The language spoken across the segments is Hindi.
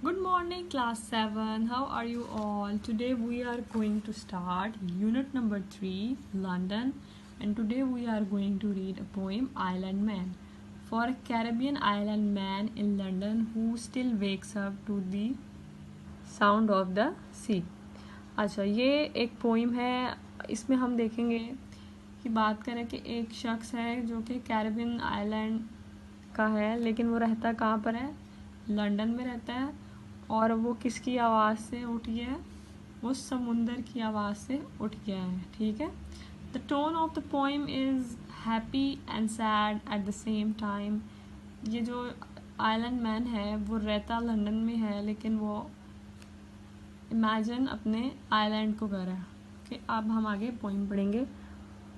Good morning, class 7. How are you all? Today we are going to start unit number 3, London, and today we are going to read a poem, Island Man. For a Caribbean island man in London who still wakes up to the sound of the sea. अच्छा, ये एक पोइम है. इसमें हम देखेंगे कि बात करें कि एक शख्स है जो कि कैरिबियन आइलैंड का है, लेकिन वो रहता कहाँ पर है? लंदन में रहता है. और वो किसकी आवाज़ से उठ गया है? वो समुंदर की आवाज़ से उठ गया है. ठीक है. The tone of the poem is happy and sad at the same time. ये जो आइलैंड मैन है वो रहता लंदन में है, लेकिन वो इमेजिन अपने आइलैंड को कर रहा है. ओके, अब हम आगे पोइम पढ़ेंगे.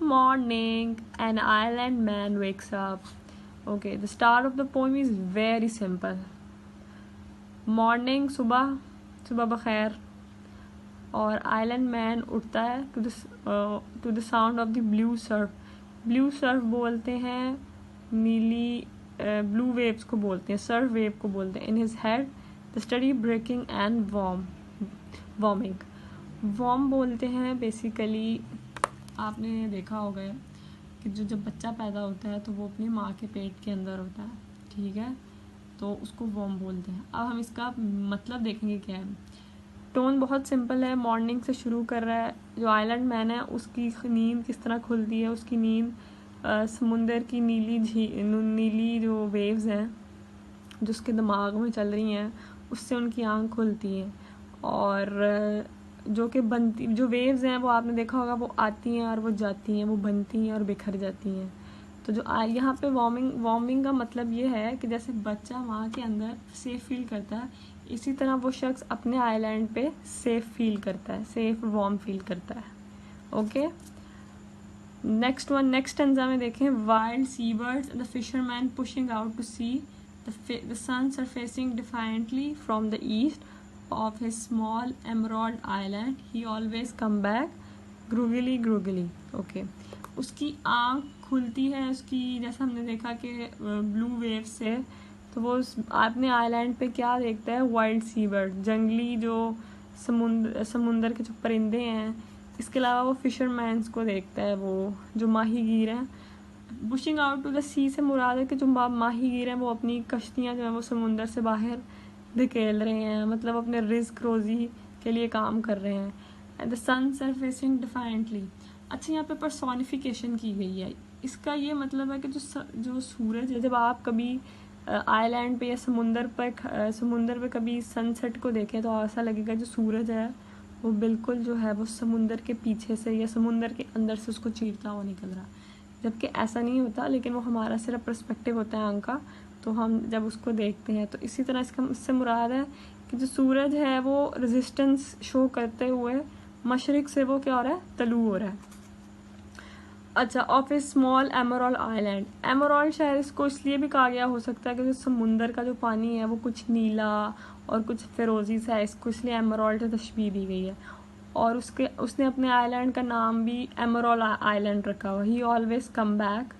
Morning, an island man wakes up. Okay, the start of the poem is very simple. Morning, सुबह, सुबह बखैर. और आइलैंड मैन उठता है to the sound of the blue surf. Blue surf बोलते हैं नीली, ब्लू वेव्स को बोलते हैं, सर्फ वेव को बोलते हैं. In his head the steady breaking and warming. Warm बोलते हैं बेसिकली, आपने देखा होगा कि जब बच्चा पैदा होता है तो वो अपनी माँ के पेट के अंदर होता है. ठीक है, तो उसको वार्म बोलते हैं. अब हम इसका मतलब देखेंगे क्या है. टोन बहुत सिंपल है. मॉर्निंग से शुरू कर रहा है. जो आइलैंड मैन है उसकी नींद किस तरह खुलती है? उसकी नींद समुंदर की नीली जो वेव्स हैं जो उसके दिमाग में चल रही हैं उससे उनकी आँख खुलती है. और जो वेव्स हैं वो आपने देखा होगा, वो आती हैं और वो जाती हैं, वो बनती हैं और बिखर जाती हैं. तो जो यहाँ पे वार्मिंग का मतलब ये है कि जैसे बच्चा माँ के अंदर सेफ फील करता है, इसी तरह वो शख्स अपने आइलैंड पे सेफ फील करता है, सेफ वार्म फील करता है. ओके, नेक्स्ट स्टेंजा में देखें. Wild sea birds, the fisherman pushing out to sea, the sun surfacing defiantly from the east of his small emerald island, he always come back groggily. Okay, उसकी आँख खुलती है उसकी, जैसा हमने देखा कि ब्लू वेव से. तो वो अपने आइलैंड पे क्या देखता है? वाइल्ड सी बर्ड, जंगली जो समुंदर के जो परिंदे हैं. इसके अलावा वो फिशरमैन्स को देखता है, वो जो माहीगीर हैं. पुशिंग आउट टू द सी से मुराद है कि जो माहीगीर हैं वो अपनी कश्तियाँ जो है वो समुंदर से बाहर धकेल रहे हैं, मतलब अपने रिस्क रोज़ी के लिए काम कर रहे हैं. And the sun surfacing defiantly. अच्छा, यहाँ पे पर्सोनिफिकेशन की गई है. इसका ये मतलब है कि जो सूरज है, जब आप कभी आइलैंड पे या समुंदर पे कभी सनसेट को देखें तो ऐसा लगेगा जो सूरज है वो बिल्कुल जो है वो समुंदर के पीछे से या समुंदर के अंदर से उसको चीरता हुआ निकल रहा. जबकि ऐसा नहीं होता, लेकिन वो हमारा सिर्फ पर्सपेक्टिव होता है आँख का, तो हम जब उसको देखते हैं. तो इसी तरह इससे मुराद है कि जो सूरज है वो रेजिस्टेंस शो करते हुए मशरिक से वो क्या हो रहा है? तलू हो रहा है. अच्छा, of A small emerald island. Emerald शायद इसको इसलिए भी कहा गया हो सकता है कि जो समुंदर का जो पानी है वो कुछ नीला और कुछ फिरोजी सा है, इसको इसलिए एमराल्ड से तशबीह दी गई है. और उसने अपने आइलैंड का नाम भी एमराल्ड आइलैंड रखा हुआ. He always come back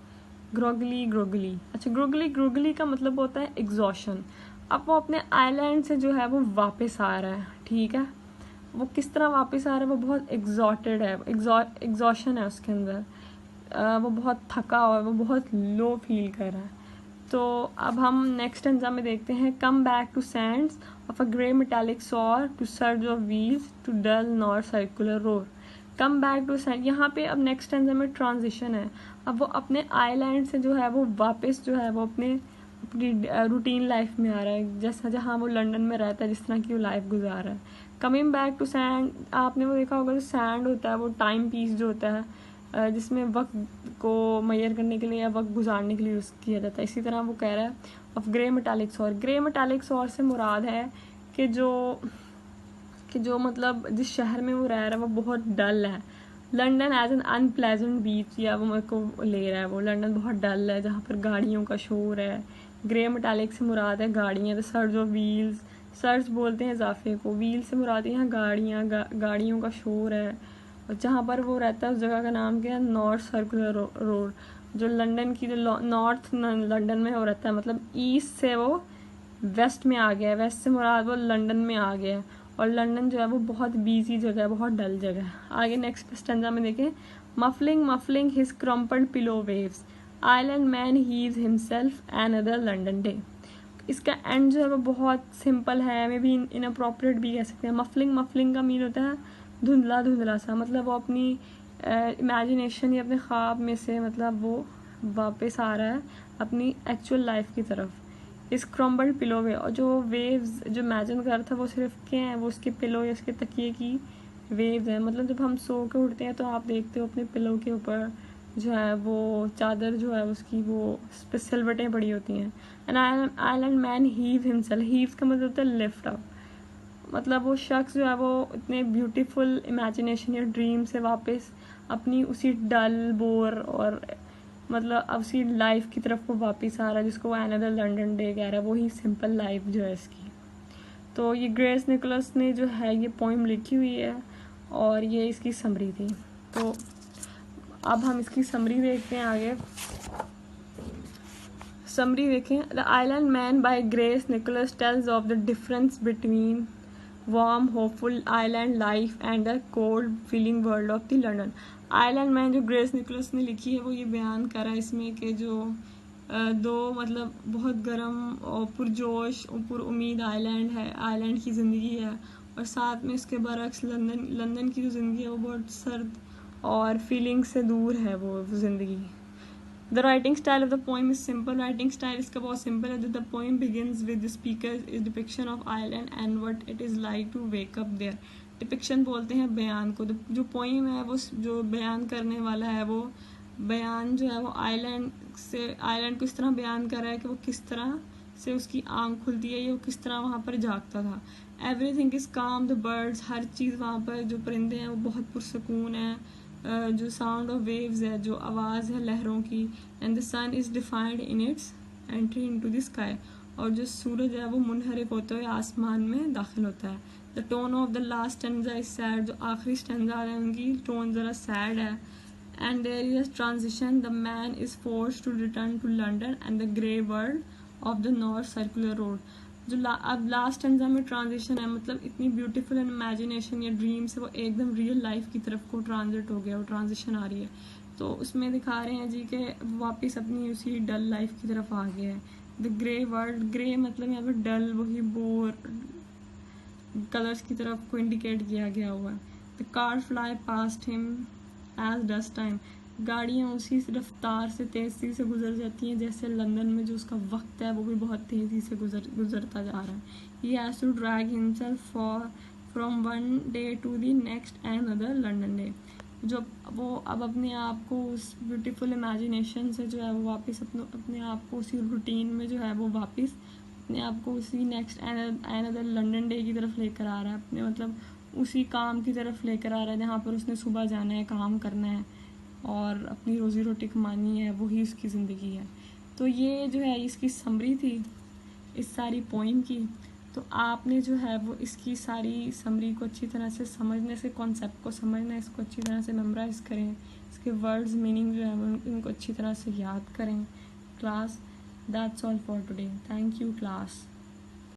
groggily. अच्छा, ग्रोगली का मतलब होता है एग्जॉशन. अब वो अपने आइलैंड से जो है वो वापस आ रहा है. ठीक है, वो किस तरह वापस आ रहा है? वो बहुत एग्जॉटेड है, एग्जॉशन है उसके अंदर. वो बहुत थका हुआ है, वो बहुत लो फील कर रहा है. तो अब हम नेक्स्ट स्टेंजा में देखते हैं. Come back to sands of a grey metallic soar to surge of wheels to dull North Circular roar. Come back to sand, यहाँ पे अब नेक्स्ट स्टेंजा में ट्रांजिशन है. अब वो अपने आइलैंड से जो है वो वापस जो है वो अपनी रूटीन लाइफ में आ रहा है, जैसा जहाँ वो लंदन में रहता है, जिस तरह की वो लाइफ गुजार रहा है. कमिंग बैक टू सैंड, आपने वो देखा होगा जो सैंड होता है वो टाइम पीस जो होता है, जिसमें वक्त को मैयर करने के लिए या वक्त गुजारने के लिए यूज़ किया जाता है. इसी तरह वो कह रहा है of grey metallic soar. Grey metallic soar से मुराद है कि जो मतलब जिस शहर में वो रह रहा है वो बहुत डल है. लंदन एज एन अनप्लेजेंट बीच, या वो मेरे को ले रहा है वो लंदन बहुत डल है जहाँ पर गाड़ियों का शोर है. ग्रे मेटालिक से मुराद है गाड़ियाँ. The surge of wheels, surge बोलते हैं इजाफे को, व्हील से मुराद है यहाँ गाड़ियों का शोर है. और जहाँ पर वो रहता है उस जगह का नाम क्या है? North Circular road. जो लंदन की जो नॉर्थ लंदन में हो रहता है, मतलब ईस्ट से वो वेस्ट में आ गया है, वेस्ट से मुराद वो लंदन में आ गया है, और लंदन जो है वो बहुत बिजी जगह है, बहुत डल जगह है। आगे नेक्स्ट स्टेंजा में देखें, muffling muffling his crumpled pillow waves, island man heaves himself another London day. इसका एंड जो है वो बहुत सिंपल है, मे बी इनअप्रोप्रिएट भी कह सकते हैं। मफलिंग मफलिंग का मीन होता है धुंधला धुंधला सा, मतलब वो अपनी इमेजिनेशन या अपने ख्वाब में से मतलब वो वापस आ रहा है अपनी एक्चुअल लाइफ की तरफ। इस क्रम्बल्ड पिलो वे, और जो वेव्स जो इमेजिन कर रहा था वो सिर्फ क्या है, वो उसके पिलो या उसके तकिए की वेव्स हैं। मतलब जब हम सो के उठते हैं तो आप देखते हो अपने पिलो के ऊपर जो है वो चादर जो है उसकी वो सिलवटें पड़ी होती हैं। And island man heave himself, heaves का मतलब होता है लिफ्ट अप, मतलब वो शख्स जो है वो इतने ब्यूटीफुल इमेजिनेशन या ड्रीम से वापस अपनी उसी डल बोर और मतलब अब उसी लाइफ की तरफ वो वापस आ रहा है जिसको वो अनदर लंदन डे कह रहा है, वही सिंपल लाइफ जो है इसकी। तो ये ग्रेस निकोलस ने जो है ये पोइम लिखी हुई है और ये इसकी समरी थी। तो अब हम इसकी समरी देखते हैं आगे। समरी देखें, the island man by Grace Nichols tells of the difference between warm hopeful island life and the cold feeling world of the London. Island man जो ग्रेस निकोलस ने लिखी है वो ये बयान कर रहा है इसमें कि जो दो मतलब बहुत गर्म और पुरजोश पुर उम्मीद आइलैंड है, आइलैंड की ज़िंदगी है, और साथ में इसके बरक्स लंदन की जो ज़िंदगी है वो बहुत सर्द और फीलिंग से दूर है वो ज़िंदगी। The writing style of the poem is simple. Writing style इसका बहुत simple है. The poem begins with the speaker's depiction of Ireland and what it is like to wake up there. Depiction बोलते हैं बयान को. जो poem है वो जो बयान करने वाला है वो बयान जो है वो आइलैंड को इस तरह बयान कर रहा है कि वो किस तरह से उसकी आँख खुलती है या वो किस तरह वहाँ पर जागता था. Everything is calm. The birds, हर चीज़ वहाँ पर जो परिंदे हैं वो बहुत पुरसकून है. जो साउंड ऑफ वेव्स है, जो आवाज़ है लहरों की. And the sun is defined in its entry into the sky, और जो सूरज है वो मुनहरिफ होते हुए आसमान में दाखिल होता है. The tone of the last stanza is sad, जो आखिरी स्टैंजा है उनकी टोन ज़रा सैड है. And there is a transition, the man is forced to return to London and the grey world of the North Circular road. जो अब लास्ट स्टैंजा में ट्रांजिशन है, मतलब इतनी ब्यूटीफुल इमेजिनेशन या ड्रीम से वो एकदम रियल लाइफ की तरफ को ट्रांजिट हो गया, वो ट्रांजिशन आ रही है. तो उसमें दिखा रहे हैं जी कि वापस अपनी उसी डल लाइफ की तरफ आ गया है. द ग्रे वर्ल्ड, ग्रे मतलब यहाँ पर डल, वही बोर कलर्स की तरफ को इंडिकेट किया गया हुआ है. The car fly past him as dust time, गाड़ियाँ उसी रफ्तार से तेज़ी से गुजर जाती हैं जैसे लंदन में जो उसका वक्त है वो भी बहुत तेज़ी से गुजरता जा रहा है. He has to drag himself from one day to the next and other London day. जो वो अब अपने आप को उस ब्यूटीफुल इमेजिनेशन से जो है वो वापस अपने आप को उसी रूटीन में जो है वो वापस अपने आप को उसी next and other London day की तरफ लेकर आ रहा है. अपने मतलब उसी काम की तरफ लेकर आ रहा है जहाँ पर उसने सुबह जाना है, काम करना है और अपनी रोज़ी रोटी कमानी है, वही उसकी ज़िंदगी है. तो ये जो है इसकी समरी थी इस सारी पोइम की. तो आपने जो है वो इसकी सारी समरी को अच्छी तरह से समझने से, कॉन्सेप्ट को समझना है, इसको अच्छी तरह से मेमोराइज करें, इसके वर्ड्स मीनिंग जो है उनको अच्छी तरह से याद करें. Class, that's all for today. Thank you class.